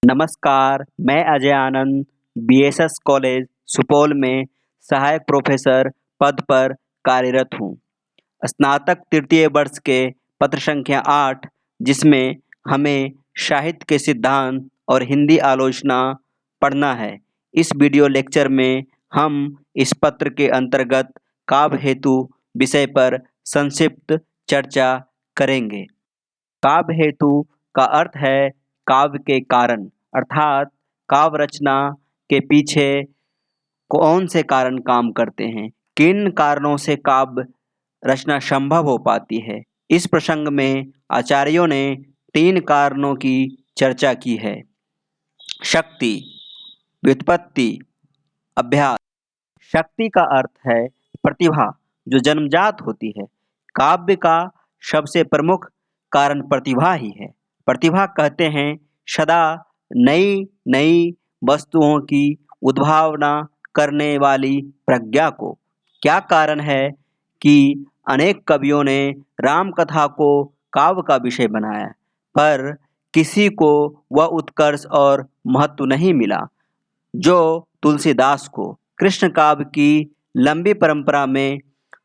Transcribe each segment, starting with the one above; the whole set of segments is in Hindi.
नमस्कार, मैं अजय आनंद बीएसएस कॉलेज सुपौल में सहायक प्रोफेसर पद पर कार्यरत हूँ। स्नातक तृतीय वर्ष के पत्र संख्या 8 जिसमें हमें साहित्य के सिद्धांत और हिंदी आलोचना पढ़ना है। इस वीडियो लेक्चर में हम इस पत्र के अंतर्गत काव्य हेतु विषय पर संक्षिप्त चर्चा करेंगे। काव्य हेतु का अर्थ है काव्य के कारण, अर्थात काव्य रचना के पीछे कौन से कारण काम करते हैं, किन कारणों से काव्य रचना संभव हो पाती है। इस प्रसंग में आचार्यों ने 3 कारणों की चर्चा की है: शक्ति, व्युत्पत्ति, अभ्यास। शक्ति का अर्थ है प्रतिभा जो जन्मजात होती है। काव्य का सबसे प्रमुख कारण प्रतिभा ही है। प्रतिभा कहते हैं सदा नई नई वस्तुओं की उद्भावना करने वाली प्रज्ञा को। क्या कारण है कि अनेक कवियों ने राम कथा को काव्य का विषय बनाया, पर किसी को वह उत्कर्ष और महत्व नहीं मिला जो तुलसीदास को। कृष्ण काव्य की लंबी परंपरा में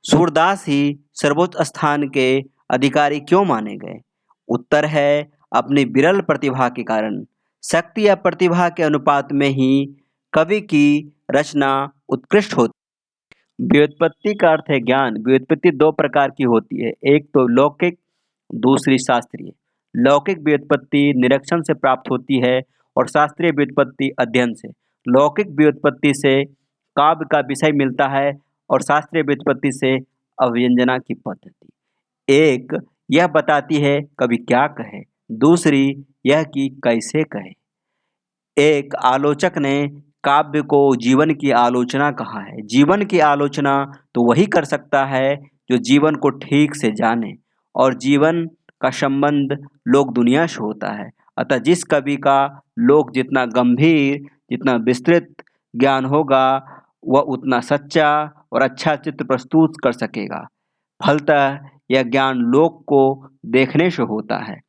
सूरदास ही सर्वोच्च स्थान के अधिकारी क्यों माने गए? उत्तर है अपनी विरल प्रतिभा के कारण। शक्ति या प्रतिभा के अनुपात में ही कवि की रचना उत्कृष्ट होती है। व्युत्पत्ति का अर्थ है ज्ञान। व्युत्पत्ति 2 प्रकार की होती है, एक तो लौकिक, दूसरी शास्त्रीय। लौकिक व्युत्पत्ति निरीक्षण से प्राप्त होती है और शास्त्रीय व्युत्पत्ति अध्ययन से। लौकिक व्युत्पत्ति से काव्य का विषय मिलता है और शास्त्रीय व्युत्पत्ति से अभिव्यंजना की पद्धति। एक यह बताती है कवि क्या कहे, दूसरी यह कि कैसे कहे। एक आलोचक ने काव्य को जीवन की आलोचना कहा है। जीवन की आलोचना तो वही कर सकता है जो जीवन को ठीक से जाने, और जीवन का संबंध लोक दुनिया से होता है। अतः जिस कवि का लोक जितना गंभीर, जितना विस्तृत ज्ञान होगा, वह उतना सच्चा और अच्छा चित्र प्रस्तुत कर सकेगा। फलतः यह ज्ञान लोक को देखने से होता है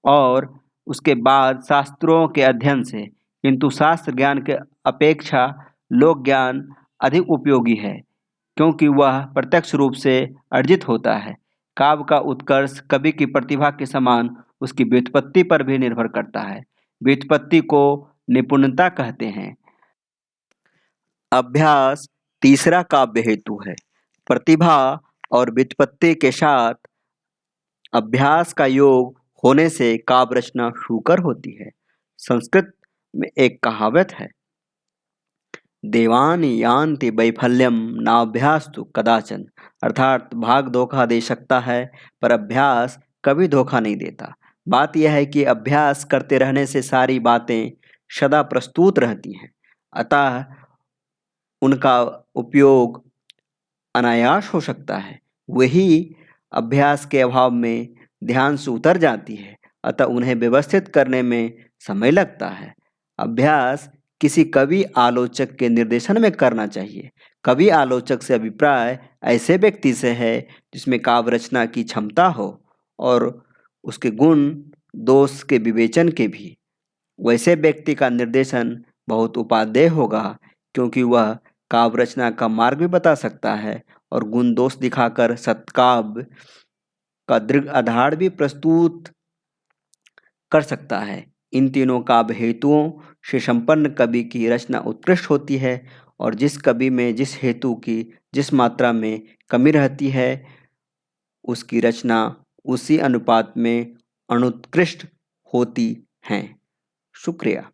और उसके बाद शास्त्रों के अध्ययन से, किंतु शास्त्र ज्ञान के अपेक्षा लोक ज्ञान अधिक उपयोगी है क्योंकि वह प्रत्यक्ष रूप से अर्जित होता है। काव्य का उत्कर्ष कवि की प्रतिभा के समान उसकी व्युत्पत्ति पर भी निर्भर करता है। व्युत्पत्ति को निपुणता कहते हैं। अभ्यास तीसरा काव्य हेतु है। प्रतिभा और व्युत्पत्ति के साथ अभ्यास का योग होने से काव्य रचना सुकर होती है। संस्कृत में एक कहावत है, देवानि यान्ति वैफल्यम नाभ्यास्तु कदाचन। अर्थात भाग धोखा दे सकता है पर अभ्यास कभी धोखा नहीं देता। बात यह है कि अभ्यास करते रहने से सारी बातें सदा प्रस्तुत रहती हैं, अतः उनका उपयोग अनायास हो सकता है। वही अभ्यास के अभाव में ध्यान से उतर जाती है, अतः उन्हें व्यवस्थित करने में समय लगता है। अभ्यास किसी कवि आलोचक के निर्देशन में करना चाहिए। कवि आलोचक से अभिप्राय ऐसे व्यक्ति से है जिसमें काव्य रचना की क्षमता हो और उसके गुण दोष के विवेचन के भी। वैसे व्यक्ति का निर्देशन बहुत उपादेय होगा क्योंकि वह काव्य रचना का मार्ग भी बता सकता है और गुण दोष दिखाकर सत्काव्य का दृढ़ आधार भी प्रस्तुत कर सकता है। इन तीनों काव्य हेतुओं से संपन्न कवि की रचना उत्कृष्ट होती है और जिस कवि में जिस हेतु की जिस मात्रा में कमी रहती है, उसकी रचना उसी अनुपात में अनुत्कृष्ट होती है। शुक्रिया।